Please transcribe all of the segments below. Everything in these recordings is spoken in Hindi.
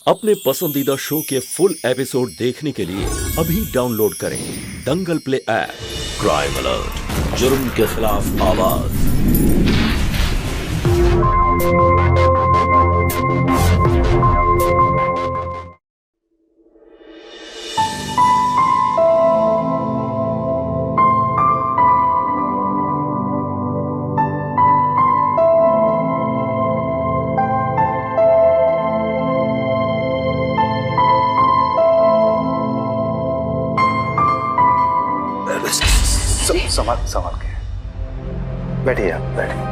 अपने पसंदीदा शो के फुल एपिसोड देखने के लिए अभी डाउनलोड करें दंगल प्ले ऐप। क्राइम अलर्ट, जुर्म के खिलाफ आवाज। संभाल के बैठिए आप, बैठिए।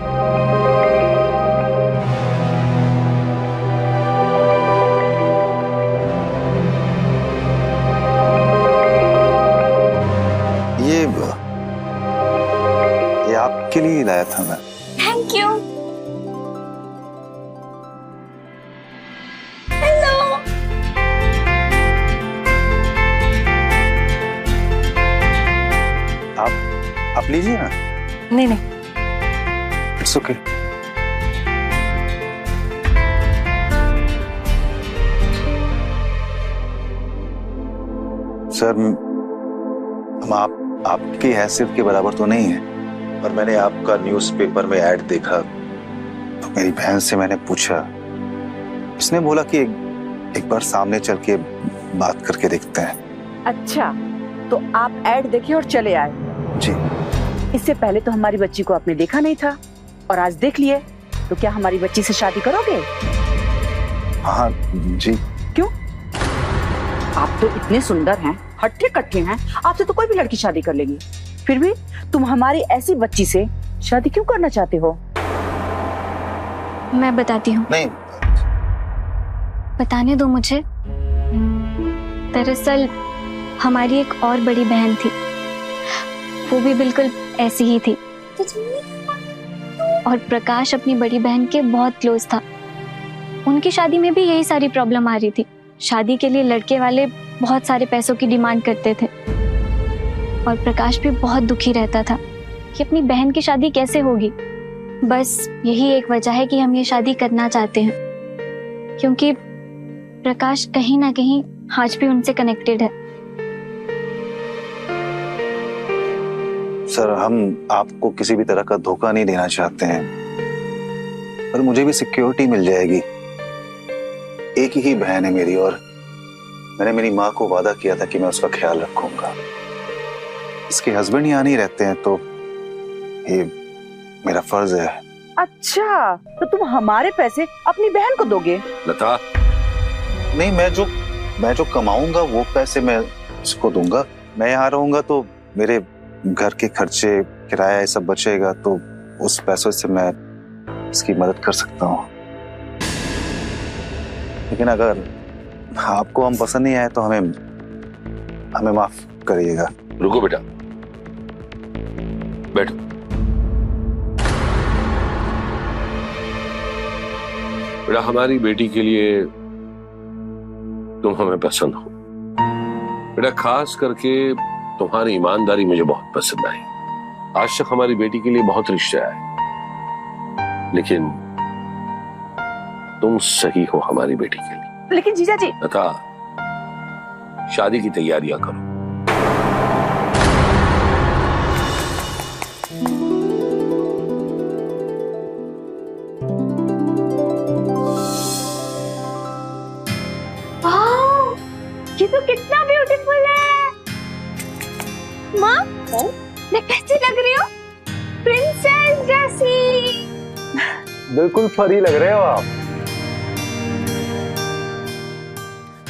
ये आपके लिए लाया था मैं। Thank you. हेलो। आप लीजिए ना। नहीं, इट्स ओके। सर, हम आपकी हैसियत के बराबर तो नहीं है, पर मैंने आपका न्यूज़पेपर में ऐड देखा तो मेरी बहन से मैंने पूछा। उसने बोला कि एक बार सामने चल के बात करके देखते हैं। अच्छा, तो आप ऐड देखे और चले आए? जी। इससे पहले तो हमारी बच्ची को आपने देखा नहीं था और आज देख लिए, तो क्या हमारी बच्ची से शादी करोगे? हाँ जी। क्यों? आप तो इतने सुंदर हैं, हट्टे कट्टे हैं, आपसे तो कोई भी लड़की शादी कर लेगी। फिर भी तुम हमारी ऐसी बच्ची से शादी क्यों करना चाहते हो? मैं बताती हूँ। नहीं, बताने दो मुझे। दरअसल हमारी एक और बड़ी बहन थी, वो भी बिल्कुल ऐसी ही थी। और प्रकाश अपनी बड़ी बहन के बहुत क्लोज था। उनकी शादी में भी यही सारी प्रॉब्लम आ रही थी। शादी के लिए लड़के वाले बहुत सारे पैसों की डिमांड करते थे और प्रकाश भी बहुत दुखी रहता था कि अपनी बहन की शादी कैसे होगी। बस यही एक वजह है कि हम ये शादी करना चाहते हैं, क्योंकि प्रकाश कहीं ना कहीं आज भी उनसे कनेक्टेड है। सर, हम आपको किसी भी तरह का धोखा नहीं देना चाहते हैं, पर मुझे भी सिक्योरिटी मिल जाएगी। एक ही बहन है मेरी और मैंने मेरी माँ को वादा किया था कि मैं उसका ख्याल रखूंगा। इसके हस्बैंड यहाँ नहीं रहते हैं, तो ये मेरा फर्ज है। अच्छा, तो तुम हमारे पैसे अपनी बहन को दोगे? लता, नहीं, मैं जो कमाऊंगा वो पैसे मैं उसको दूंगा। मैं यहाँ रहूंगा तो मेरे घर के खर्चे, किराया, ये सब बचेगा, तो उस पैसों से मैं इसकी मदद कर सकता हूँ। लेकिन अगर आपको हम पसंद नहीं आए तो हमें माफ करिएगा। रुको बेटा, बैठो। बेटा, हमारी बेटी के लिए तुम हमें पसंद हो। बेटा, खास करके तुम्हारी ईमानदारी मुझे बहुत पसंद आई। आज तक हमारी बेटी के लिए बहुत रिश्ते आए, लेकिन तुम सही हो हमारी बेटी के लिए। लेकिन जीजा जी। लता, शादी की तैयारियां करो। वाह, ये तो कितना ब्यूटीफुल है। माँ, मैं कैसी लग रही हूँ? प्रिंसेस जैसी। बिल्कुल परी लग रहे हो आप।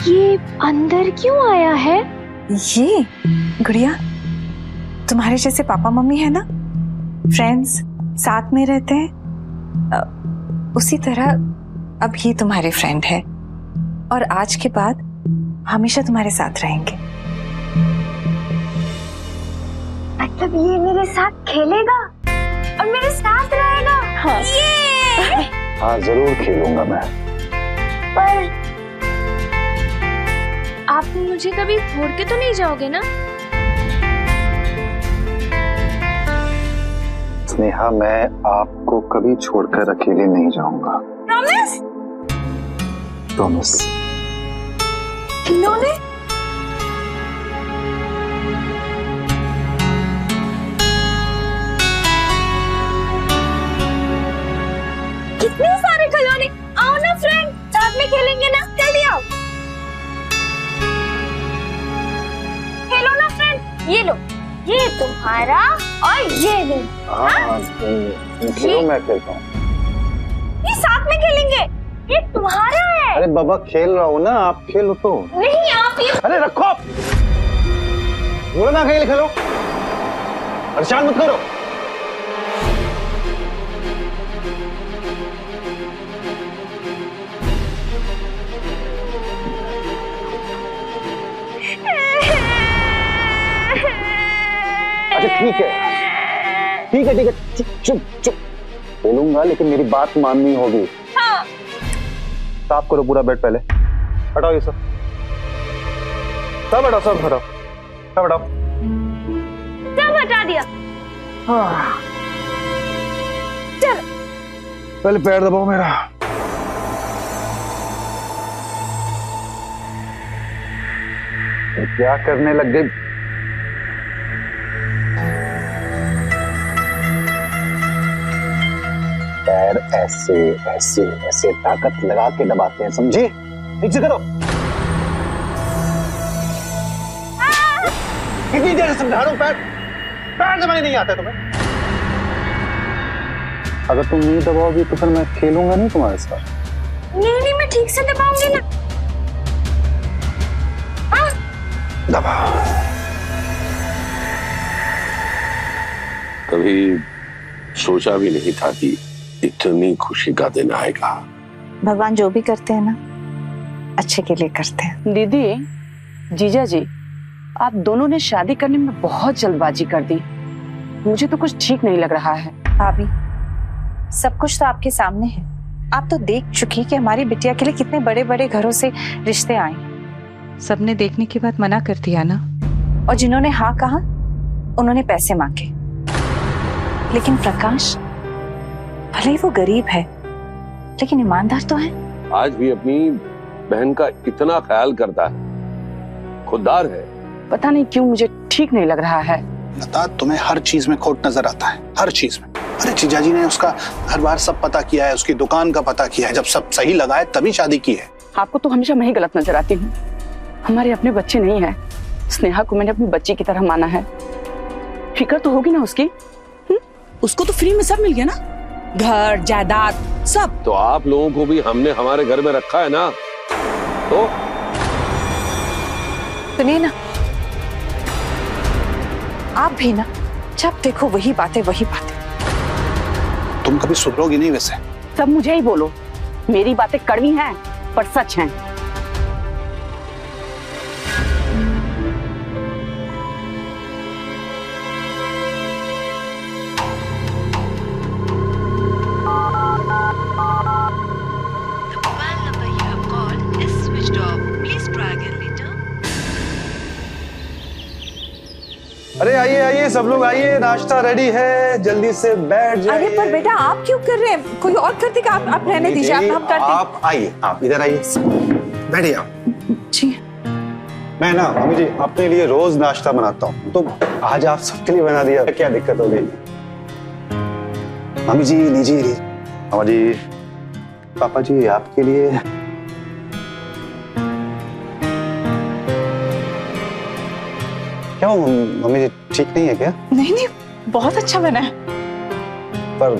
ये अंदर क्यों आया है? ये गुड़िया, तुम्हारे जैसे पापा मम्मी है ना, फ्रेंड्स, साथ में रहते हैं, उसी तरह अब ये तुम्हारे फ्रेंड है और आज के बाद हमेशा तुम्हारे साथ रहेंगे। मतलब ये मेरे साथ खेलेगा और मेरे साथ रहेगा? हाँ। ये हाँ, जरूर खेलूंगा मैं। पर आप मुझे कभी छोड़ के तो नहीं जाओगे ना? स्नेहा, मैं आपको कभी छोड़कर अकेले नहीं जाऊंगा। प्रॉमिस? प्रॉमिस। खिलौने? कितने सारे खिलौने। आओ ना फ्रेंड, साथ में खेलेंगे ना, जल्दी आओ। खेलो ना फ्रेंड, ये लो, ये तुम्हारा और ये लो। हाँ, खेलो, मैं खेलता हूँ। ये साथ में खेलेंगे, ये तुम्हारा है। अरे बाबा खेल रहा हूँ ना, आप खेलो तो। नहीं आप ये। अरे रखो, बोलो ना खेल खेलो, परेशान मत करो। अच्छा ठीक है, ठीक है, ठीक है, चुप चुप बोलूंगा, लेकिन मेरी बात माननी होगी। हाँ। साफ करो पूरा बेड पहले, हटाओ ये सब हटाओ, सब हटाओ, सब हटाओ। सब हटा दिया। हाँ। चल पहले पैर दबाओ मेरा। क्या करने लग गई? पैर ऐसे ऐसे ऐसे ताकत लगा के दबाते हैं, समझी? ठीक से करो। कितनी देर से समझा रहा हूं, पैर दबाने नहीं आता तुम्हें? अगर तुम नहीं दबाओगी तो फिर मैं खेलूंगा नहीं तुम्हारे साथ। नहीं मैं ठीक से दबाऊंगी ना। दबाओ। कभी सोचा भी नहीं था कि इतनी खुशी का दिन आएगा। भगवान जो भी करते हैं ना, अच्छे के लिए करते हैं। दीदी, जीजा जी, आप दोनों ने शादी करने में बहुत जल्दबाजी कर दी। मुझे तो कुछ ठीक नहीं लग रहा है। भाभी, सब कुछ तो आपके सामने है। आप तो देख चुकी कि हमारी बिटिया के लिए कितने बड़े बड़े घरों से रिश्ते आए। सबने देखने के बाद मना कर दिया ना, और जिन्होंने हाँ कहा उन्होंने पैसे मांगे। लेकिन प्रकाश, भले ही वो गरीब है लेकिन ईमानदार तो है। आज भी अपनी बहन का इतना ख्याल करता है, खुददार है। पता नहीं क्यों मुझे ठीक नहीं लग रहा है। लता, तुम्हें हर चीज में खोट नजर आता है, हर चीज में। अरे जीजाजी ने उसका हर बार सब पता किया है, उसकी दुकान का पता किया है, जब सब सही लगा है तभी शादी की है। आपको तो हमेशा मैं ही गलत नजर आती हूँ। हमारे अपने बच्चे नहीं है। स्नेहा को मैंने अपनी बच्ची की तरह माना है। फिक्र तो होगी ना उसकी। उसको तो फ्री में सब मिल गया ना, घर जायदाद सब। तो आप लोगों को भी हमने हमारे घर में रखा है ना, तो सुनिए ना, आप भी ना जब देखो वही बातें वही बातें। तुम कभी सुधरोगी नहीं वैसे। सब मुझे ही बोलो, मेरी बातें कड़वी हैं पर सच हैं। अरे आइए आइए, सब लोग आइए, नाश्ता रेडी है, जल्दी से बैठ जाइए। अरे पर बेटा आप क्यों कर रहे हैं? कोई और कर देगा, आप रहने दीजिए, हम करते हैं। आप आइए, आप इधर आइए, बैठिए आप। जी मैं ना मम्मी जी अपने लिए रोज नाश्ता बनाता हूँ, तो आज आप सबके लिए बना दिया, क्या दिक्कत हो गई? मम्मी जी लीजिए। मामा जी, पापा जी आपके लिए। क्यों मम्मी जी, ठीक नहीं है क्या? नहीं नहीं, बहुत अच्छा बना है। पर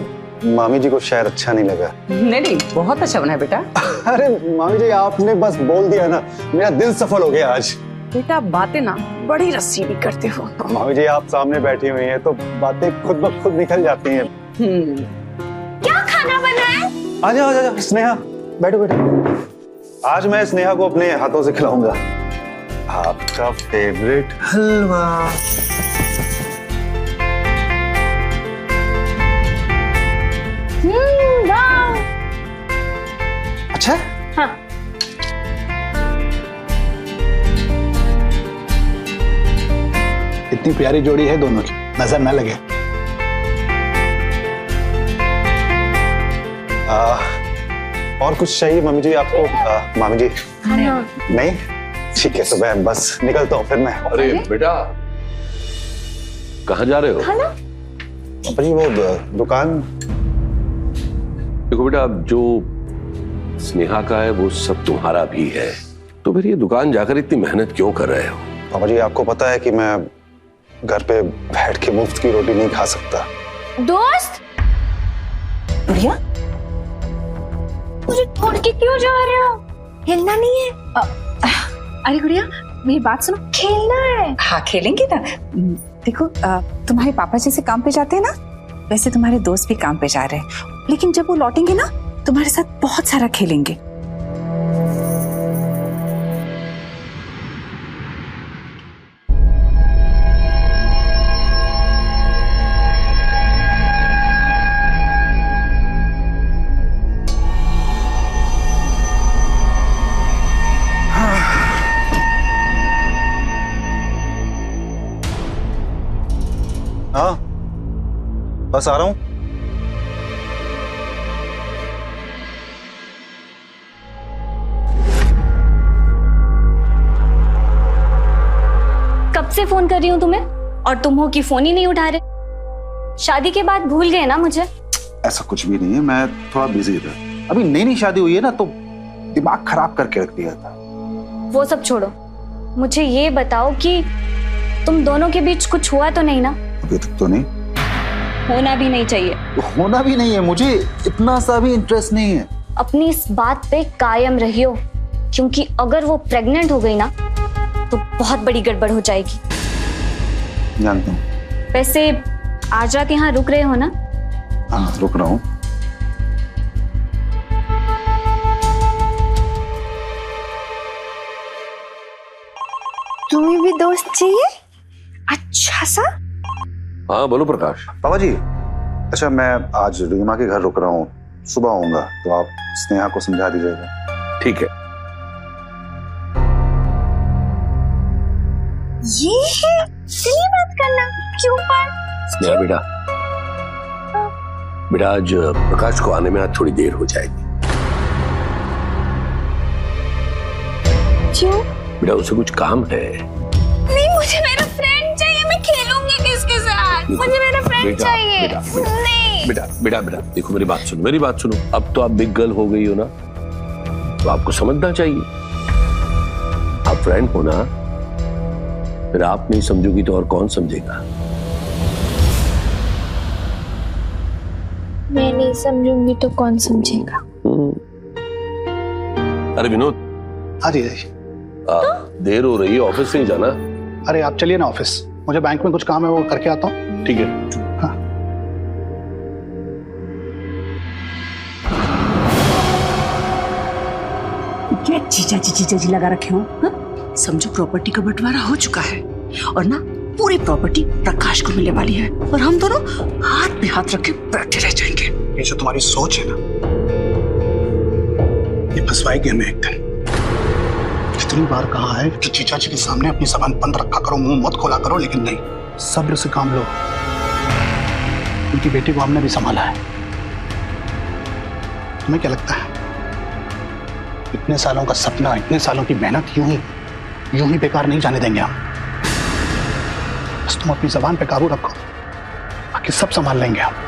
मामी जी को शायद अच्छा नहीं लगा। नहीं नहीं, बहुत अच्छा बना है बेटा। अरे मामी जी आपने बस बोल दिया ना, मेरा दिल सफल हो गया आज। बेटा बातें ना बड़ी रसीली करते हो। मामी जी आप सामने बैठी हुई हैं तो बातें खुद ब खुद निकल जाती हैं। क्या खाना बना है? आ जाओ स्नेहा, बैठो बैठो। आज मैं स्नेहा को अपने हाथों से खिलाऊंगा आपका फेवरेट हलवा। वाह। अच्छा हाँ। इतनी प्यारी जोड़ी है दोनों की, नजर न लगे। और कुछ चाहिए मम्मी जी आपको? मामी जी खाना नहीं, ठीक है, तो मैं बस निकलता हूँ फिर मैं। अरे बेटा, कहाँ जा रहे हो? खाना? पापा जी वो दुकान। देखो बेटा, अब जो स्नेहा का है वो सब तुम्हारा भी है, तो फिर ये दुकान जाकर इतनी मेहनत क्यों कर रहे हो? पापा जी आपको पता है कि मैं घर पे बैठ के मुफ्त की रोटी नहीं खा सकता। दोस्त, गुड़िया मुझे छोड़ के क्यों जा रहे हो? हिलना नहीं है। अरे गुड़िया मेरी बात सुनो, खेलना है। हाँ खेलेंगे ना। देखो तुम्हारे पापा जैसे काम पे जाते हैं ना, वैसे तुम्हारे दोस्त भी काम पे जा रहे हैं, लेकिन जब वो लौटेंगे ना तुम्हारे साथ बहुत सारा खेलेंगे। हाँ बस आ रहा हूँ। कब से फोन कर रही हूँ तुम्हें और तुम हो कि फोन ही नहीं उठा रहे। शादी के बाद भूल गए ना मुझे? ऐसा कुछ भी नहीं है, मैं थोड़ा बिजी था। अभी नई नई शादी हुई है ना, तो दिमाग खराब करके रख दिया था। वो सब छोड़ो, मुझे ये बताओ कि तुम दोनों के बीच कुछ हुआ तो नहीं ना? अभी तक तो नहीं। होना भी नहीं चाहिए। होना भी नहीं है, मुझे इतना सा भी इंटरेस्ट नहीं है। अपनी इस बात पे कायम रहियो, क्योंकि अगर वो प्रेग्नेंट हो गई ना तो बहुत बड़ी गड़बड़ हो जाएगी। जानता हूँ। वैसे आज रात यहाँ रुक रहे हो ना? हाँ रुक रहा हूँ। तुम्हें भी दोस्त चाहिए? अच्छा सा। हाँ बोलो प्रकाश। पापा जी, अच्छा मैं आज रीमा के घर रुक रहा हूँ, सुबह आऊंगा, तो आप स्नेहा को समझा दीजिएगा। ठीक है। ये है, चलिए बात करना। क्यों पर? स्नेहा बेटा, बेटा आज प्रकाश को आने में आज थोड़ी देर हो जाएगी। क्यों? बेटा उसे कुछ काम है। नहीं, मुझे मेरा फ्रेंड चाहिए। मैं खेलूंगी किसके साथ? मुझे मेरा फ्रेंड चाहिए। बेटा, बेटा, नहीं। बेटा बेटा बेटा देखो मेरी बात सुनो, मेरी बात सुनो। अब तो आप बिग गर्ल हो गई हो ना, तो आपको समझना चाहिए। आप फ्रेंड हो ना, फिर आप नहीं समझोगी तो और कौन समझेगा? मैं नहीं समझूंगी तो कौन समझेगा? अरे विनोद, हाँ जी। देर हो रही है, ऑफिस नहीं जाना? अरे आप चलिए ना ऑफिस, मुझे बैंक में कुछ काम है, वो करके आता हूँ। ठीक है। हाँ। क्या जीजा जी लगा रखे हो? हाँ? समझो प्रॉपर्टी का बंटवारा हो चुका है और ना पूरी प्रॉपर्टी प्रकाश को मिलने वाली है, और हम दोनों हाथ पे हाथ रखे बैठे रह जाएंगे। ये जो तुम्हारी सोच है ना, ये फंसवाएगी हमें एक दिन। कितनी बार कहा है कि चीचा जी के सामने अपनी जबान बंद रखा करो, मुंह मत खोला करो, लेकिन नहीं, सब्र से काम लो। उनकी बेटी को हमने भी संभाला है। तुम्हें क्या लगता है इतने सालों का सपना, इतने सालों की मेहनत यूं ही बेकार नहीं जाने देंगे हम। बस तुम अपनी जबान पे काबू रखो, बाकी सब संभाल लेंगे हम।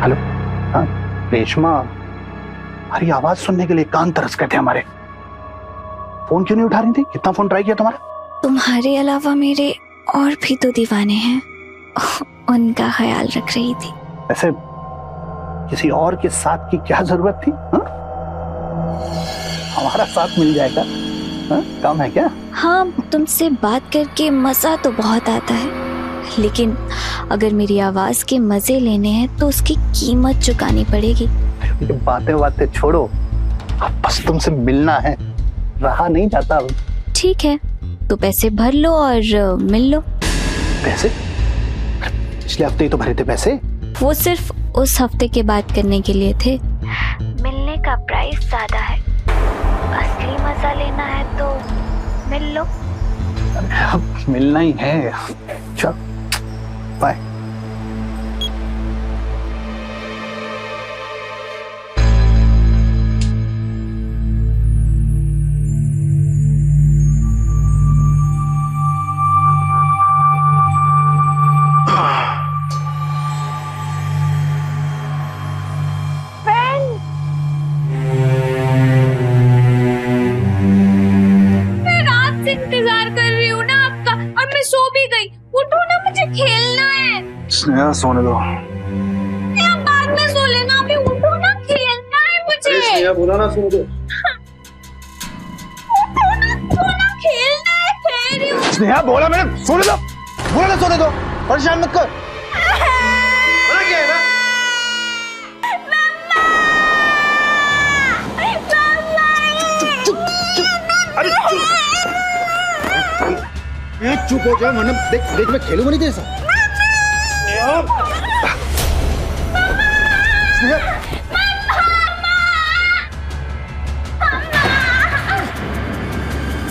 हेलो। हाँ रेशमा, हमारी आवाज सुनने के लिए कान तरस गए थे हमारे। फोन क्यों नहीं उठा रही थी? कितना फोन ट्राई किया तुम्हारा? तुम्हारे अलावा मेरे और भी तो दीवाने हैं, उनका ख्याल रख रही थी। ऐसे किसी और के साथ की क्या जरूरत थी? हा? हमारा साथ मिल जाएगा, हा? काम है क्या? हाँ, तुमसे बात करके मजा तो बहुत आता है, लेकिन अगर मेरी आवाज के मजे लेने हैं तो उसकी कीमत चुकानी पड़ेगी। ये बातें छोड़ो, अब बस तुमसे मिलना है, रहा नहीं जाता। ठीक है, तो पैसे भर लो और मिल लो। पैसे? पिछले हफ्ते ही तो भरे थे पैसे। वो सिर्फ उस हफ्ते के बात करने के लिए थे। मिलने का प्राइस ज्यादा है, असली मजा लेना है तो मिल लो। अब मिलना ही है, चल बाय। स्नेहा सोने दो। बाद में सो लेना, अभी उठो ना, खेलना है मुझे। स्नेहा बोला ना सोने दो। उठो ना, खेलना है, खेल रही हूँ। स्नेहा बोला मैंने सोने दो, बोला ना सोने दो, परेशान मत कर। बोला क्या है ना? चुप। अरे चुप हो जा, वरना देख मैं खेलूंगा नहीं तेरे साथ।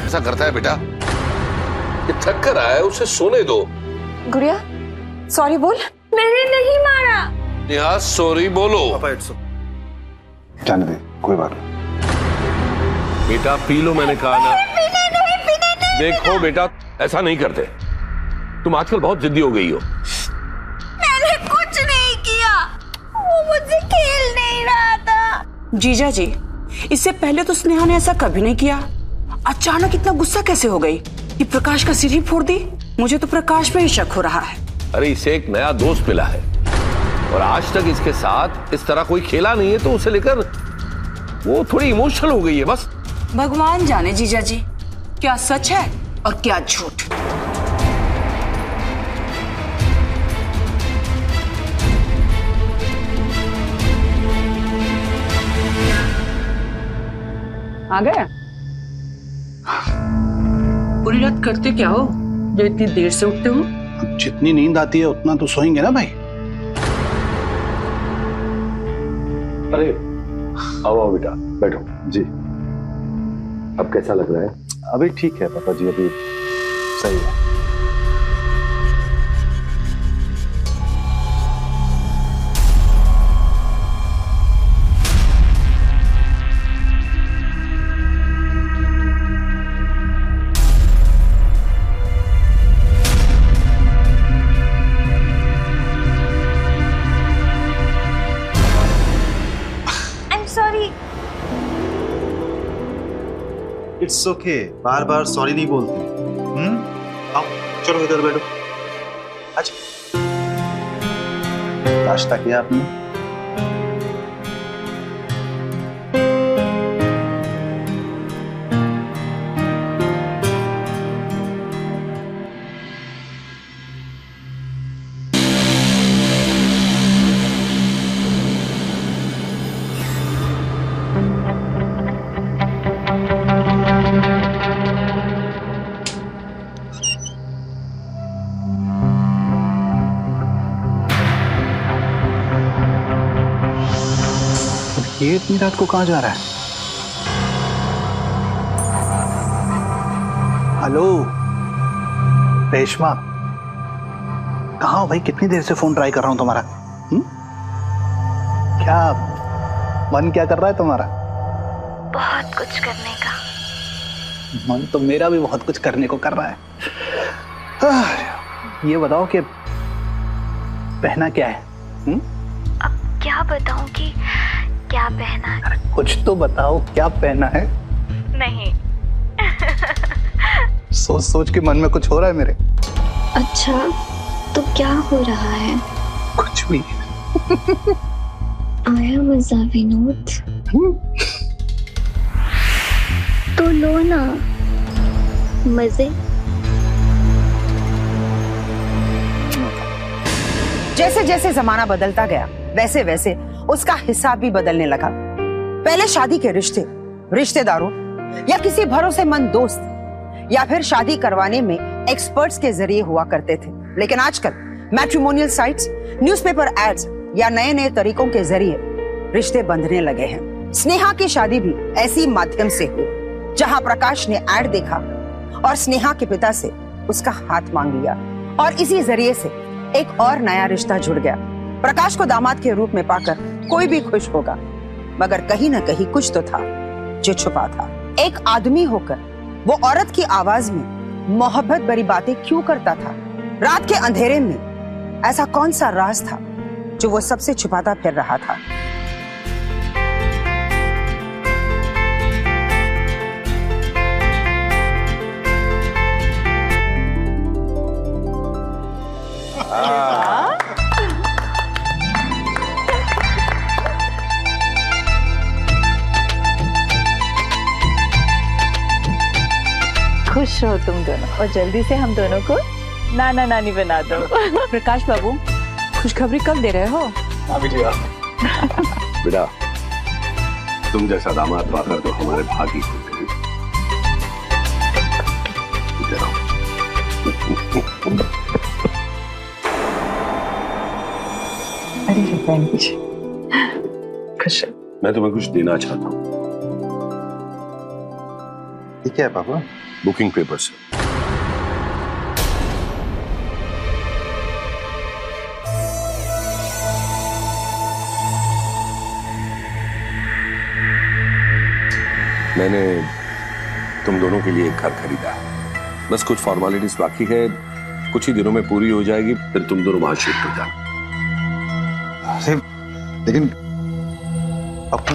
ऐसा करता है बेटा, ये थक कर आया है, उसे सोने दो। गुड़िया सॉरी बोल। मैंने नहीं मारा। नेहा सॉरी बोलो। जाने दे, कोई बात नहीं। बेटा पी लो, मैंने कहा ना। देखो बेटा, ऐसा नहीं करते, तुम आजकल बहुत जिद्दी हो गई हो। मैंने कुछ नहीं किया, वो मुझसे खेल नहीं रहा था। जीजा जी, इससे पहले तो स्नेहा ने ऐसा कभी नहीं किया, अचानक इतना गुस्सा कैसे हो गई कि प्रकाश का सिर ही फोड़ दी? मुझे तो प्रकाश पे ही शक हो रहा है। अरे इसे एक नया दोस्त मिला है और आज तक इसके साथ इस तरह कोई खेला नहीं है, तो उसे लेकर वो थोड़ी इमोशनल हो गई है बस। भगवान जाने जीजा जी, क्या सच है और क्या झूठ। आ गया? पूरी रात करते क्या हो जो इतनी देर से उठते हो? जितनी नींद आती है उतना तो सोएंगे ना भाई। अरे आओ बेटा, बैठो। जी अब कैसा लग रहा है? अभी ठीक है पापा जी, अभी सही है। It's okay, bar bar sorry नहीं बोलते। आओ चलो इधर बैठो। अच्छा नाश्ता किया आपने? ये इतनी रात को कहाँ जा रहा है? हेलो रेशमा, कहाँ हो भाई? कितनी देर से फोन ट्राई कर रहा हूँ तुम्हारा। क्या मन क्या कर रहा है तुम्हारा? बहुत कुछ करने का मन तो मेरा भी बहुत कुछ करने को कर रहा है। ये बताओ कि पहना क्या है? अब क्या बताऊं कि क्या पहना है? कुछ तो बताओ, क्या पहना है? नहीं सोच सोच के मन में कुछ हो रहा है मेरे। अच्छा तो क्या हो रहा है? कुछ भी। आया मजा विनोद? तो लो ना मजे। जैसे जैसे जमाना बदलता गया वैसे वैसे उसका हिसाब भी बदलने लगा। पहले शादी के रिश्ते रिश्तेदारों या किसी भरोसेमंद दोस्त या फिर शादी करवाने में एक्सपर्ट्स के जरिए हुआ करते थे, लेकिन आजकल मैट्रिमोनियल साइट्स, न्यूज़पेपर एड्स या नए नए तरीकों के जरिए रिश्ते बंधने लगे हैं। स्नेहा की शादी भी ऐसी माध्यम से हुई जहां प्रकाश ने एड देखा और स्नेहा के पिता से उसका हाथ मांग लिया और इसी जरिए से एक और नया रिश्ता जुड़ गया। प्रकाश को दामाद के रूप में पाकर कोई भी खुश होगा, मगर कहीं ना कहीं कुछ तो था जो छुपा था। एक आदमी होकर वो औरत की आवाज में मोहब्बत भरी बातें क्यों करता था? रात के अंधेरे में ऐसा कौन सा राज था जो वो सबसे छुपाता फिर रहा था? खुश रहो तुम दोनों और जल्दी से हम दोनों को नाना नानी बना दो। प्रकाश बाबू, खुशखबरी कब दे रहे हो? बेटा, तुम जैसा दामाद पाकर तो हमारे भागी खुल गए। अरे बहन जी, खुश रहो। मैं तुम्हें कुछ देना चाहता हूँ। ये क्या है पापा? बुकिंग पेपर से। मैंने तुम दोनों के लिए एक घर खरीदा है। बस कुछ फॉर्मेलिटीज बाकी है, कुछ ही दिनों में पूरी हो जाएगी, फिर तुम दोनों वहां शिफ्ट हो जाओ। अरे लेकिन अब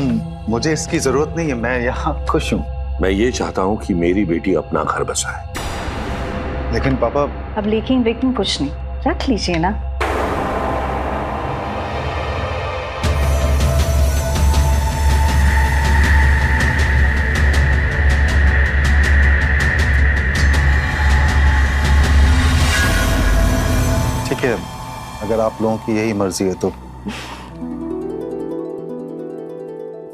मुझे इसकी जरूरत नहीं है, मैं यहाँ खुश हूँ। मैं ये चाहता हूँ कि मेरी बेटी अपना घर बसाए। लेकिन पापा अब लेकिन कुछ नहीं, रख लीजिए ना। ठीक है, अगर आप लोगों की यही मर्जी है तो।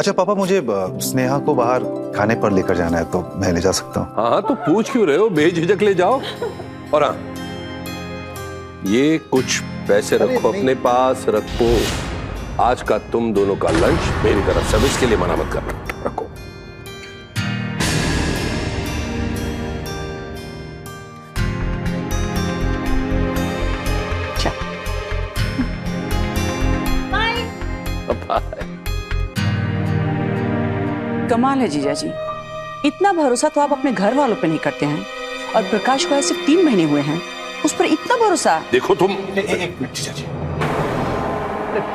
अच्छा पापा, मुझे स्नेहा को बाहर खाने पर लेकर जाना है, तो मैं ले जा सकता हूँ? हाँ तो पूछ क्यों रहे हो, बेझिझक ले जाओ। और हाँ, ये कुछ पैसे रखो अपने पास, रखो। आज का तुम दोनों का लंच मेरी तरफ से, इसके लिए मना मत करना, रखो। कमाल है जीजा जी, इतना भरोसा तो आप अपने घर वालों पे नहीं करते हैं, और प्रकाश को ऐसे 3 महीने हुए हैं, उस पर इतना भरोसा। देखो तुम एक मिनट जीजा जी,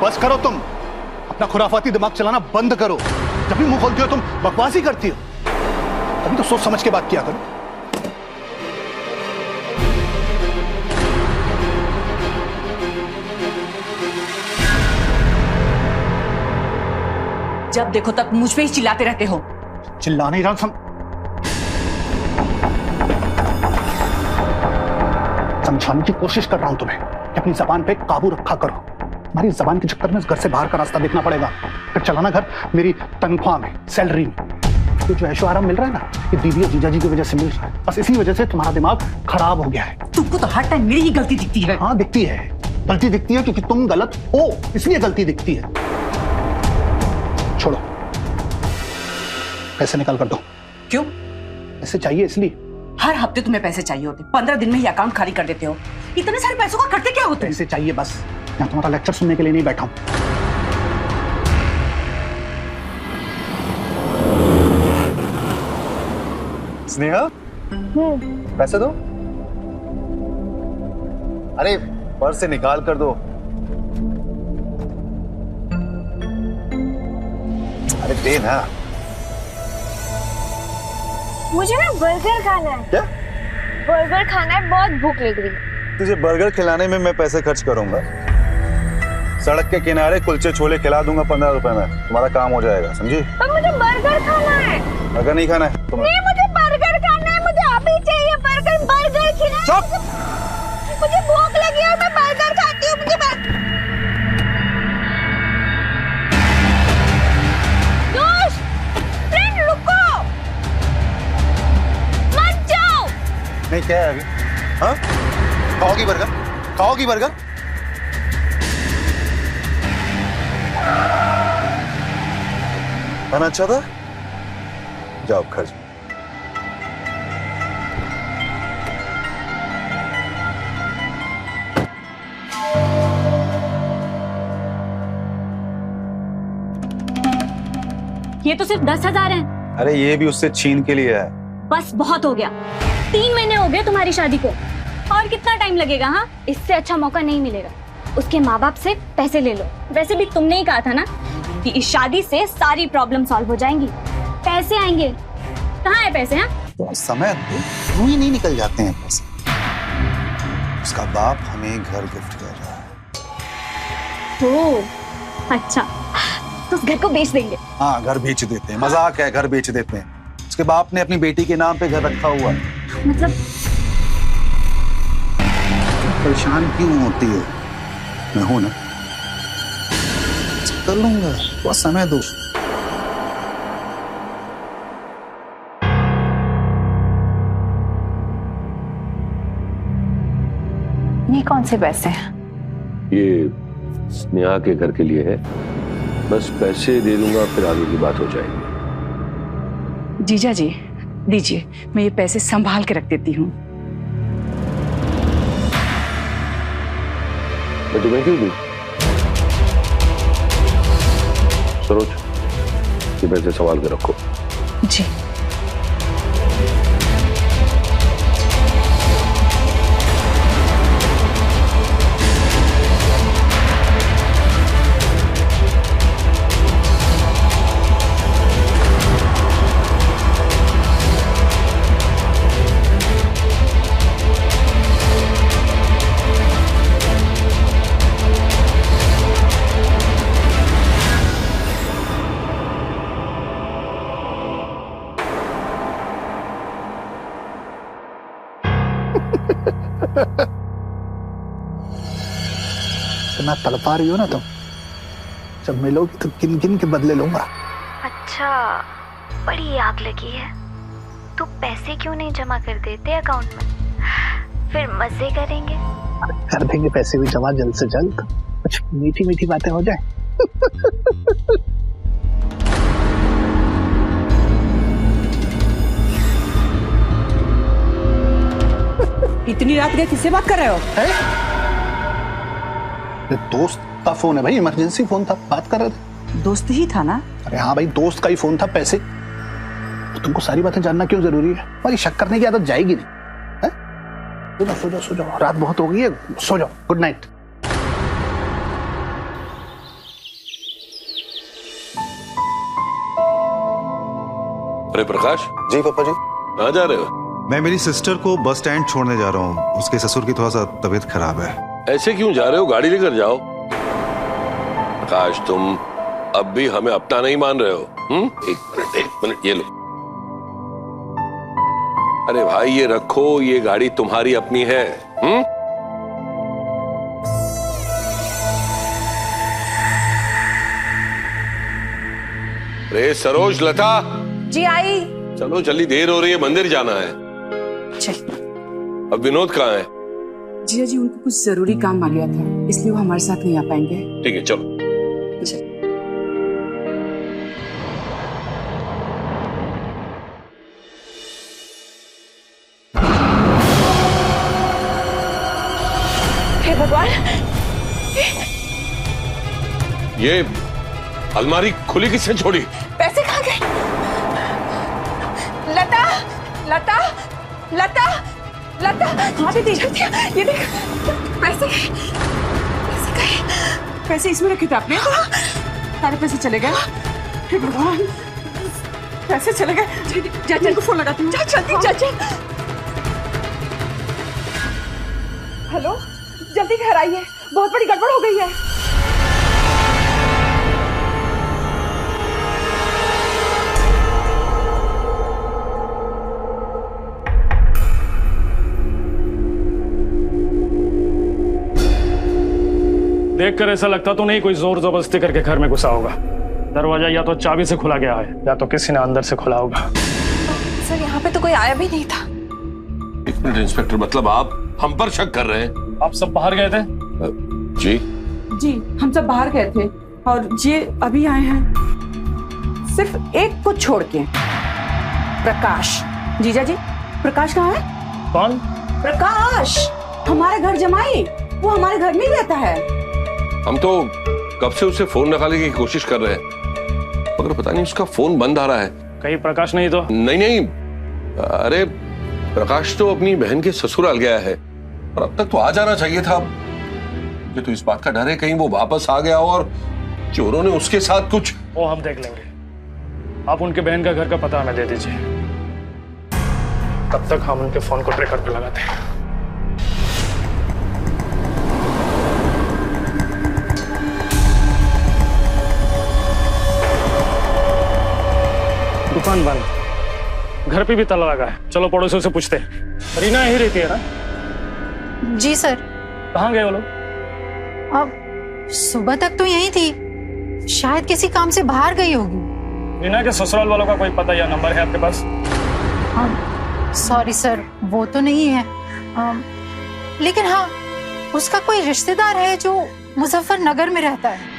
बस करो तुम, अपना खुराफाती दिमाग चलाना बंद करो। जब भी मुंह खोलती हो तुम बकवास ही करती हो। अभी तो सोच समझ के बात किया करो। जब देखो तब मुझ पे ही चिल्लाते रहते हो। चिल्ला नहीं रहा, समझाने की कोशिश कर रहा हूं तुम्हें कि अपनी जबान पे काबू रखा करो। हमारी जबान के चक्कर में इस घर से बाहर का रास्ता देखना पड़ेगा। फिर चलाना घर मेरी तनख्वाह में, सैलरी में। तो जो ऐशो आराम मिल रहा है ना, ये दीदी और जीजा जी की वजह से मिल रहा है। बस इसी वजह से तुम्हारा दिमाग खराब हो गया है। तुमको तो हर टाइम मेरी ही गलती दिखती है। हाँ दिखती है, गलती दिखती है क्योंकि तुम गलत हो, इसलिए गलती दिखती है। छोड़ो, पैसे निकाल कर दो। क्यों? पैसे चाहिए इसलिए। हर हफ्ते तुम्हें पैसे चाहिए होते, 15 दिन में ही अकाउंट खाली कर देते हो। इतने सारे पैसों का करते क्या होते? पैसे चाहिए बस, मैं तुम्हारा लेक्चर सुनने के लिए नहीं बैठा हूं। स्नेहा, पैसे दो। अरे पर्स से निकाल कर दो। अरे दे ना। मुझे ना बर्गर खाना है। क्या? बर्गर खाना है, बहुत भूख लग रही है। तुझे बर्गर खिलाने में मैं पैसे खर्च करूंगा? सड़क के किनारे कुलचे छोले खिला दूंगा 15 रुपए में, तुम्हारा काम हो जाएगा, समझी? पर मुझे बर्गर खाना है। बर्गर नहीं खाना है तुम्हें? नहीं, मुझे बर्गर खाना है, मुझे अभी चाहिए बर्गर। बर्गर खिलाओ। मुझे भूख लगी है और मैं बर्गर खाती हूँ। मुझे जोश, फ्रेंड रुको, मत जाओ। नहीं, क्या है अभी? हाँ, खाओगी बर्गर? खाओगी बर्गर? खाना अच्छा था? जाओ घर। ये तो सिर्फ 10,000 है। अरे ये भी उससे छीन के लिए है। बस बहुत हो गया। 3 महीने हो गए तुम्हारी शादी को, और कितना टाइम लगेगा? हाँ, इससे अच्छा मौका नहीं मिलेगा। उसके माँ बाप से पैसे ले लो। वैसे भी तुमने ही कहा था ना कि इस शादी से सारी प्रॉब्लम सॉल्व हो जाएंगी, पैसे आएंगे। कहाँ है पैसे? हाँ, तो समय यूं ही नहीं निकल जाते हैं पैसे। उसका बाप हमें घर गिफ्ट कर रहा है। ओह अच्छा, तो उस घर को बेच देंगे? हाँ, घर बेच देते हैं। मजाक है, घर बेच देते हैं। उसके बाप ने अपनी बेटी के नाम पे घर रखा हुआ है। मतलब परेशान क्यों होती है? मैं हूं ना, कर लूंगा, बहुत समय दो। ये कौन से पैसे हैं? ये स्नेहा के घर के लिए है। बस पैसे दे दूंगा, फिर आगे की बात हो जाएगी। जीजा जी दीजिए, मैं ये पैसे संभाल के रख देती हूँ। मैं तुम्हें क्यों दूं? सरोज, ये पैसे संभाल के रखो। जी। इतना तड़पा रही हो ना तुम, जब मिलोगी तो गिन गिन के बदले लूंगा। अच्छा, बड़ी आग लगी है। तो पैसे क्यों नहीं जमा कर देते अकाउंट में? फिर मजे करेंगे। कर देंगे पैसे भी जमा जल्द से जल्द, कुछ मीठी मीठी बातें हो जाए। इतनी रात गए किससे बात कर रहे हो? दोस्त का फोन है भाई, इमरजेंसी फोन था, बात कर रहे थे। दोस्त ही था ना? अरे हाँ भाई, दोस्त का ही फोन था। पैसे तो तुमको सारी बातें जानना क्यों जरूरी है? हमारी शक करने की आदत जाएगी नहीं। सो जाओ सो जाओ सो जाओ, रात बहुत हो गई है, सो जाओ। Good night. अरे प्रकाश। जी पापा जी। कहाँ जा रहे हो? मैं मेरी सिस्टर को बस स्टैंड छोड़ने जा रहा हूँ। उसके ससुर की थोड़ा सा तबीयत खराब है। ऐसे क्यों जा रहे हो? गाड़ी लेकर जाओ। प्रकाश, तुम अब भी हमें अपना नहीं मान रहे हो? एक मिनट, ये लो। अरे भाई, ये रखो, ये गाड़ी तुम्हारी अपनी है। अरे सरोज, लता जी आई। चलो जल्दी, देर हो रही है, मंदिर जाना है। चल। अब विनोद कहाँ है? जीजा जी उनको कुछ जरूरी काम आ गया था, इसलिए वो हमारे साथ नहीं आ पाएंगे। ठीक है, चलो। हे भगवान, ये अलमारी खुली किसने छोड़ी? पैसे कहाँ गए? लता, लता, लता, लता, ये देख, ये देख, पैसे, पैसे गए। पैसे इसमें रखे थे आपने? सारे पैसे चले गए। हे भगवान, पैसे चले गए। जा, जा, फोन लगाती हूँ। जा जल्दी, जा, जा। हेलो, जल्दी घर आइए, बहुत बड़ी गड़बड़ हो गई है। देखकर ऐसा लगता तो नहीं कोई जोर जबरदस्ती करके घर में घुसा होगा। दरवाजा या तो चाबी से खुला गया है या तो किसी ने अंदर से खोला होगा। सर यहाँ पे तो कोई आया भी नहीं था। एक मिनट इंस्पेक्टर, मतलब आप हम पर शक कर रहे हैं? आप सब बाहर गए थे? जी जी, हम सब बाहर गए थे और ये अभी आए हैं, सिर्फ एक को छोड़ के। प्रकाश। जीजा जी, प्रकाश कहाँ है? कौन? प्रकाश, हमारे घर जमाई, वो हमारे घर में ही रहता है। हम तो कब से उसे फोन निकालने की कोशिश कर रहे हैं, मगर पता नहीं उसका फोन बंद आ रहा है। कहीं प्रकाश नहीं तो? नहीं, अरे प्रकाश तो अपनी बहन के ससुराल गया है और अब तक तो आ जाना चाहिए था। मुझे तो इस बात का डर है कहीं वो वापस आ गया और चोरों ने उसके साथ कुछ। वो हम देख लेंगे, आप उनके बहन का घर का पता हमें दे दीजिए, तब तक हम उनके फोन को ट्रैकर पे लगाते हैं। दुकान बंद, घर पे भी ताला लगा है। चलो पड़ोसियों से पूछते हैं। रीना यही रहती है ना? जी सर। कहाँ गए वो लोग? अब सुबह तक तो यही थी, शायद किसी काम से बाहर गई होगी। रीना के ससुराल वालों का कोई पता या नंबर है आपके पास? सॉरी सर, वो तो नहीं है, लेकिन हाँ, उसका कोई रिश्तेदार है जो मुजफ्फरनगर में रहता है।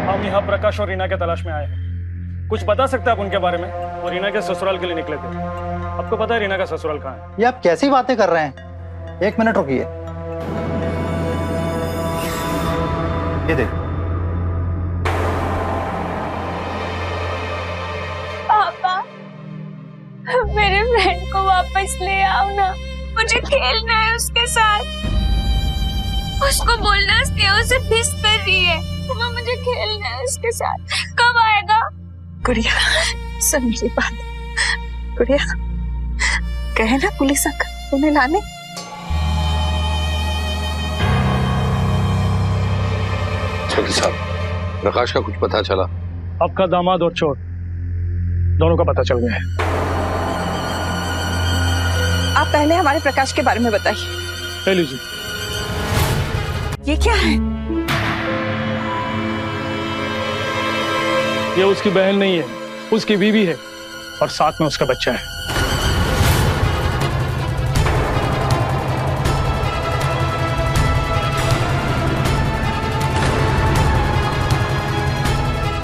हम यहाँ प्रकाश और रीना के तलाश में आए हैं। कुछ बता सकते हैं आप उनके बारे में? वो रीना के ससुराल के लिए निकले थे। आपको पता है रीना का ससुराल कहाँ है? ये आप कैसी बातें कर रहे हैं? एक मिनट रुकिए। ये देखो। पापा, मेरे फ्रेंड को वापस ले आओ ना, मुझे खेलना है उसके साथ। उसको बोलना स्नेहा से मिस कर रही है, मुझे खेलना है उसके साथ। कब आएगा? गुड़िया, सुन मेरी बात। गुड़िया, कहे ना पुलिस अंकल तुम्हें लाने। चौकी साहब, प्रकाश का कुछ पता चला? आपका दामाद और चोर दोनों का पता चल गया है। आप पहले हमारे प्रकाश के बारे में बताइए। ले लीजिए। ये क्या है? ये उसकी बहन नहीं है, उसकी बीवी है और साथ में उसका बच्चा है।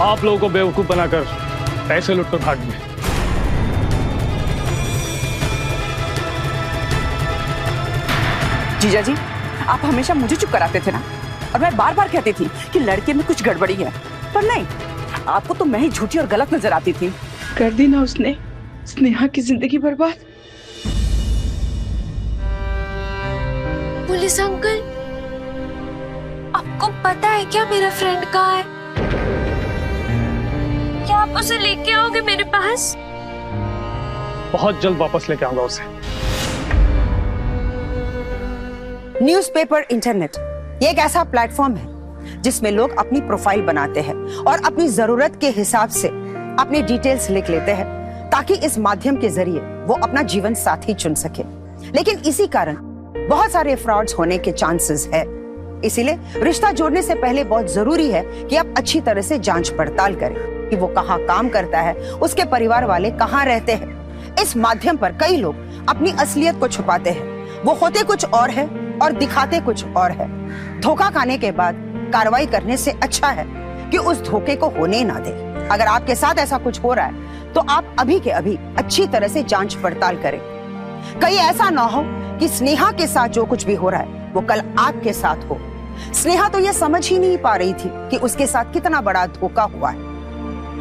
आप लोगों को बेवकूफ बनाकर पैसे लूटकर भाग गए। जीजा जी, आप हमेशा मुझे चुप कराते थे ना, और मैं बार बार कहती थी कि लड़के में कुछ गड़बड़ी है, पर नहीं, आपको तो मैं ही झूठी और गलत नजर आती थी। कर दी ना उसने स्नेहा की जिंदगी बर्बाद। पुलिस अंकल, आपको पता है क्या मेरा फ्रेंड कहाँ है? क्या आप उसे लेके आओगे मेरे पास? बहुत जल्द वापस लेके आऊंगा उसे। न्यूज़पेपर, इंटरनेट, ये एक ऐसा प्लेटफॉर्म है जिसमें लोग अपनी प्रोफाइल बनाते हैं और अपनी जरूरत के हिसाब से अपनी डिटेल्स लिख लेते हैं ताकि इस माध्यम के जरिए वो अपना जीवन साथी चुन सके। लेकिन इसी कारण बहुत सारे फ्रॉड्स होने के चांसेस है। इसीलिए रिश्ता जोड़ने से पहले बहुत जरूरी है कि आप अच्छी तरह से जांच पड़ताल करें कि वो कहाँ काम करता है, उसके परिवार वाले कहाँ रहते हैं। इस माध्यम पर कई लोग अपनी असलियत को छुपाते हैं, वो होते कुछ और है और दिखाते कुछ और है। धोखा खाने के बाद कार्रवाई करने से अच्छा है कि उस धोखे को होने ना दे। अगर आपके साथ ऐसा कुछ हो रहा है तो आप अभी के अभी अच्छी तरह से जांच पड़ताल करें। कहीं ऐसा ना हो कि स्नेहा के साथ जो कुछ भी हो रहा है वो कल आपके साथ हो। स्नेहा तो ये समझ ही नहीं पा रही थी कि उसके साथ कितना बड़ा धोखा हुआ है।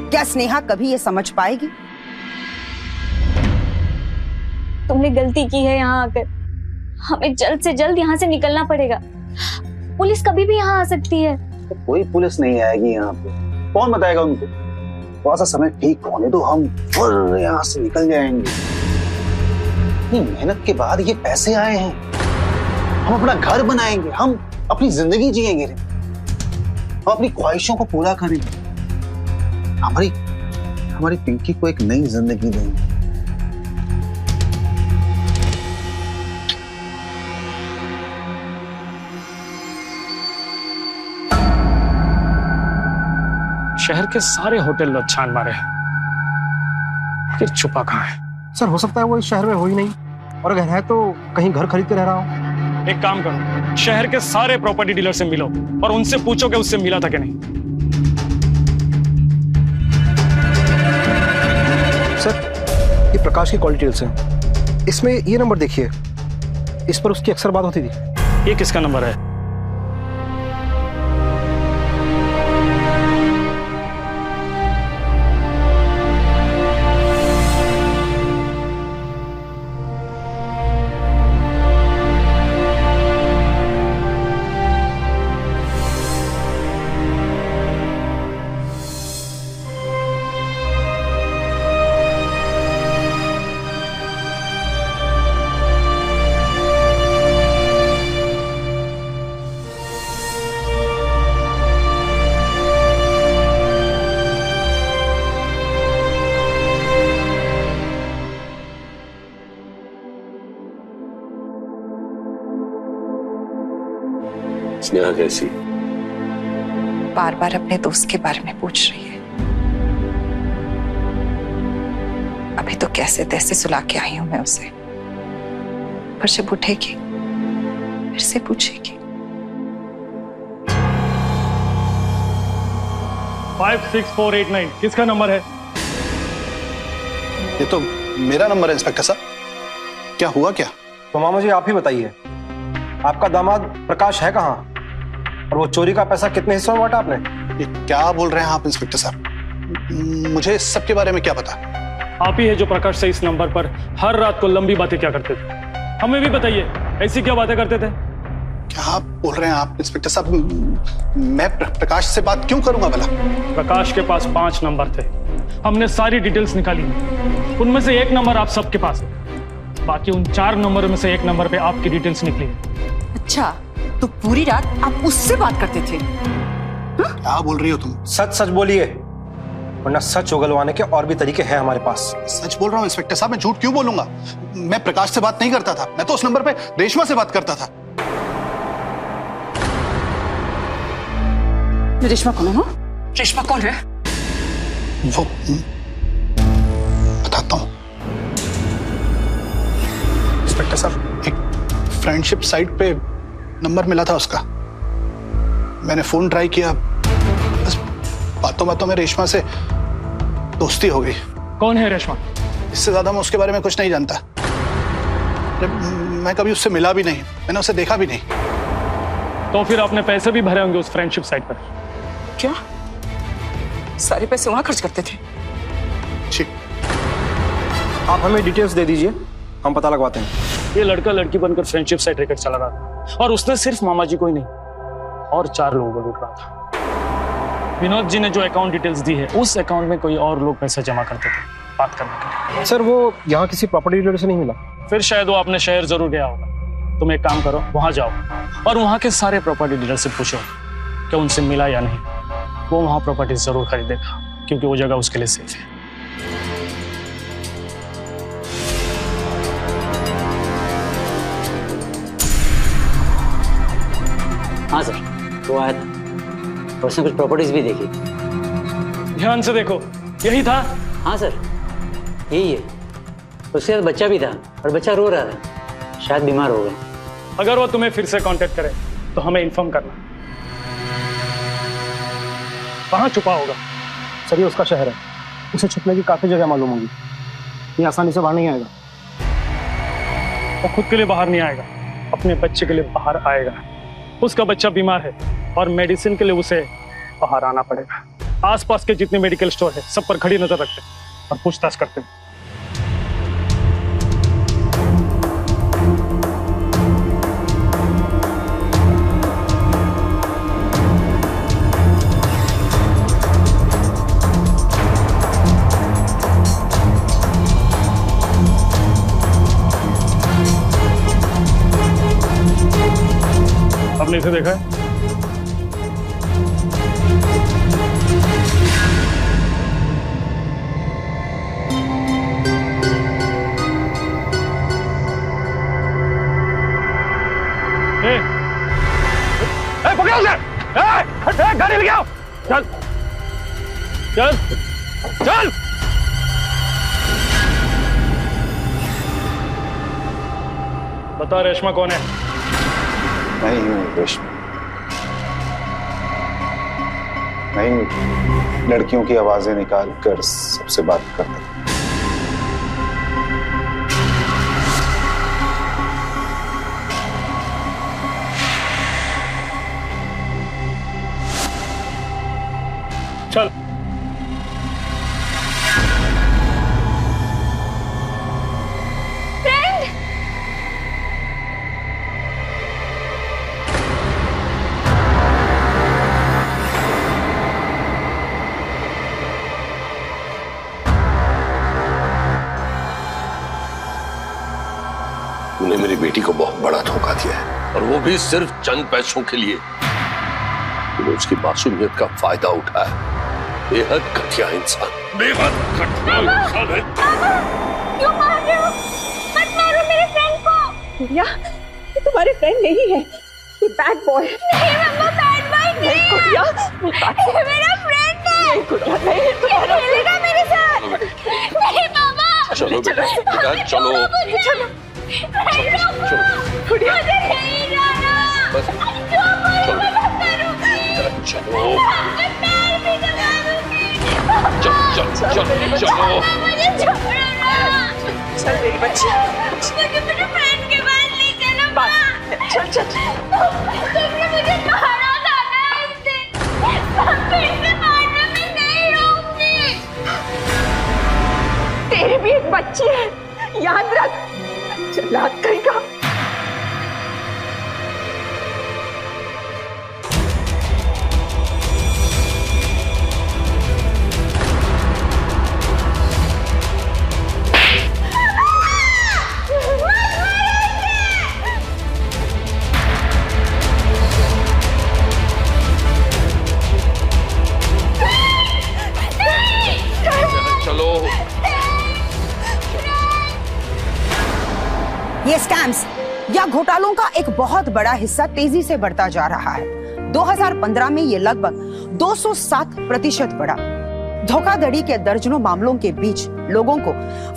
क्या स्नेहा कभी ये समझ पाएगी? तुमने गलती की है यहाँ आकर, हमें जल्द से जल्द यहाँ से निकलना पड़ेगा। पुलिस कभी भी यहाँ आ सकती है। तो कोई पुलिस नहीं आएगी यहाँ पे। कौन बताएगा उनको? थोड़ा सा समय ठीक होने दो, हम फिर यहाँ से निकल जाएंगे। इतनी मेहनत के बाद ये पैसे आए हैं, हम अपना घर बनाएंगे, हम अपनी जिंदगी जिएंगे, हम अपनी ख्वाहिशों को पूरा करेंगे, हमारी पिंकी को एक नई जिंदगी देंगे। शहर के सारे होटल लो छान मारे, फिर छुपा कहाँ है? सर हो सकता है वो इस शहर में हो ही नहीं, और अगर है तो कहीं घर खरीद के रह रहा हो। एक काम करो, शहर के सारे प्रॉपर्टी डीलर से मिलो और उनसे पूछो कि उससे मिला था कि नहीं। सर ये प्रकाश की कॉल डिटेल्स हैं, इसमें ये नंबर देखिए, इस पर उसकी अक्सर बात होती थी। ये किसका नंबर है? स्नेहा कैसी? बार बार अपने दोस्त के बारे में पूछ रही है। अभी तो कैसे तैसे सुला के आई हूं मैं उसे, पर जब उठेगी फिर से पूछेगी। 56489 किसका नंबर है? ये तो मेरा नंबर है इंस्पेक्टर साहब। क्या हुआ क्या? तो मामा जी आप ही बताइए, आपका दामाद प्रकाश है कहाँ, और वो चोरी का पैसा कितने हिस्सों में बांटा आपने? ये क्या बोल रहे हैं आप इंस्पेक्टर साहब? मुझे इस सब के बारे में क्या पता? आप ही है जो प्रकाश से इस नंबर पर हर रात को लंबी बातें क्या करते थे? हमें भी बताइए, ऐसी क्या बातें करते थे? क्या बोल रहे हैं आप इंस्पेक्टर साहब? मैं प्रकाश से बात क्यों करूंगा भला? प्रकाश के पास 5 नंबर थे, हमने सारी डिटेल्स निकाली, उनमें से एक नंबर आप सबके पास है, बाकी उन 4 नंबर में से एक नंबर पे आपकी डिटेल्स निकली। अच्छा, तो पूरी रात आप उससे बात करते थे? क्या बोल रही हो तुम? सच सच बोलिए, वरना सच उगलवाने के और भी तरीके हैं हमारे पास। सच बोल रहा हूँ इंस्पेक्टर साहब, मैं झूठ क्यों बोलूंगा? मैं प्रकाश से बात नहीं करता था, मैं तो उस नंबर पे रेशमा से बात करता था। रेशमा कौन है? रेशमा कौन है? वो बताता हूँ इंस्पेक्टर साहब, एक फ्रेंडशिप साइट पे नंबर मिला था उसका, मैंने फोन ट्राई किया, बस बातों बातों में रेशमा से दोस्ती हो गई। कौन है रेशमा? इससे ज्यादा मैं उसके बारे में कुछ नहीं जानता, मैं कभी उससे मिला भी नहीं, मैंने उसे देखा भी नहीं। तो फिर आपने पैसे भी भरे होंगे उस फ्रेंडशिप साइट पर? क्या सारे पैसे वहां खर्च करते थे? ठीक, आप हमें डिटेल्स दे दीजिए, हम पता लगवाते हैं। ये लड़का लड़की बनकर फ्रेंडशिप साइट रेकर्ड चला रहा था, और उसने सिर्फ मामा जी को ही नहीं और 4 लोगों को लूट रहा था। विनोद जी ने जो अकाउंट डिटेल्स दी है, उस अकाउंट में कोई और लोग पैसा जमा करते थे बात करने के लिए। सर वो यहाँ किसी प्रॉपर्टी डीलर से नहीं मिला? फिर शायद वो अपने शहर जरूर गया होगा। तुम एक काम करो, वहां जाओ और वहां के सारे प्रॉपर्टी डीलर से पूछो कि उनसे मिला या नहीं। वो वहां प्रॉपर्टी जरूर खरीदेगा, क्योंकि वो जगह उसके लिए सेफ है। हाँ सर, वो आया था और उसने कुछ प्रॉपर्टीज भी देखी। ध्यान से देखो, यही था? हाँ सर, यही है। उसके साथ बच्चा भी था और बच्चा रो रहा था, शायद बीमार होगा। अगर वो तुम्हें फिर से कांटेक्ट करे तो हमें इन्फॉर्म करना। कहाँ छुपा होगा? सर ये उसका शहर है, उसे छुपने की काफी जगह मालूम होगी, ये आसानी से बाहर नहीं आएगा। वो खुद के लिए बाहर नहीं आएगा, अपने बच्चे के लिए बाहर आएगा। उसका बच्चा बीमार है और मेडिसिन के लिए उसे बाहर आना पड़ेगा। आसपास के जितने मेडिकल स्टोर है सब पर खड़ी नजर रखते हैं और पूछताछ करते हैं। पहले से देखा है? पकड़ो उसे! गाड़ी लेके आओ! चल चल चल! बता रेशमा कौन है? मैं ही हूँ रेशमा। मैं ही लड़कियों की आवाजें निकाल कर सबसे बात करता था। चल तूने मेरी बेटी को बहुत बड़ा धोखा दिया है, और वो भी सिर्फ चंद पैसों के लिए। तूने उसकी मासूमियत का फायदा उठाया। बेहद घटिया इंसान, बेहद घटिया इंसान है। क्यों मार रहे हो? मत मारो मेरे फ्रेंड को। गुड़िया, ये तुम्हारे फ्रेंड नहीं है, ये बैड बॉय। नहीं मम्मा, बैड बॉय नहीं। गुड़िया, ये मेरा फ्रेंड है। नहीं गुड़िया, नहीं, ये खेलेगा मेरे साथ। नहीं मामा। चलो बेटा, चलो। चलो। नहीं रोको। गुड़िया, मुझे नहीं जाना। बस चलो। चलो चलो चलो। मुझे छोड़ो ना। चल मेरी बच्ची, मुझे मेरे फ्रेंड के पास ले चलो माँ। चल चल। तुमने मुझे मारा था ना इससे, फिर से मारने में नहीं रोकती। तेरी भी एक बच्ची है, याद रख। चला करेगा। ये स्कैम्स या घोटालों का एक बहुत बड़ा हिस्सा तेजी से बढ़ता जा रहा है। 2015 में ये लगभग 207% बढ़ा। धोखाधड़ी के दर्जनों मामलों के बीच लोगों को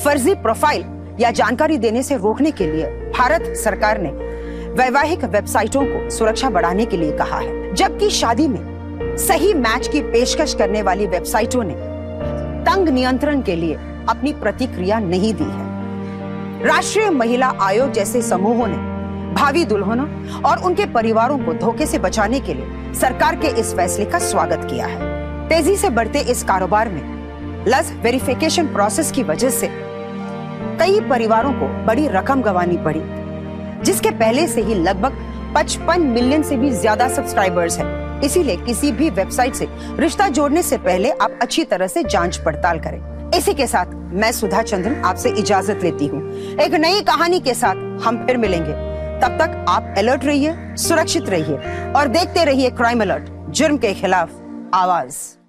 फर्जी प्रोफाइल या जानकारी देने से रोकने के लिए भारत सरकार ने वैवाहिक वेबसाइटों को सुरक्षा बढ़ाने के लिए कहा है, जबकि शादी में सही मैच की पेशकश करने वाली वेबसाइटों ने तंग नियंत्रण के लिए अपनी प्रतिक्रिया नहीं दी है। राष्ट्रीय महिला आयोग जैसे समूहों ने भावी दुल्हनों और उनके परिवारों को धोखे से बचाने के लिए सरकार के इस फैसले का स्वागत किया है। तेजी से बढ़ते इस कारोबार में लस वेरिफिकेशन प्रोसेस की वजह से कई परिवारों को बड़ी रकम गंवानी पड़ी, जिसके पहले से ही लगभग 55 मिलियन से भी ज्यादा सब्सक्राइबर्स हैं। इसीलिए किसी भी वेबसाइट से रिश्ता जोड़ने से पहले आप अच्छी तरह से जांच पड़ताल करें। इसी के साथ मैं सुधा चंद्रन आपसे इजाजत लेती हूँ। एक नई कहानी के साथ हम फिर मिलेंगे। तब तक आप अलर्ट रहिए, सुरक्षित रहिए और देखते रहिए क्राइम अलर्ट, जुर्म के खिलाफ आवाज।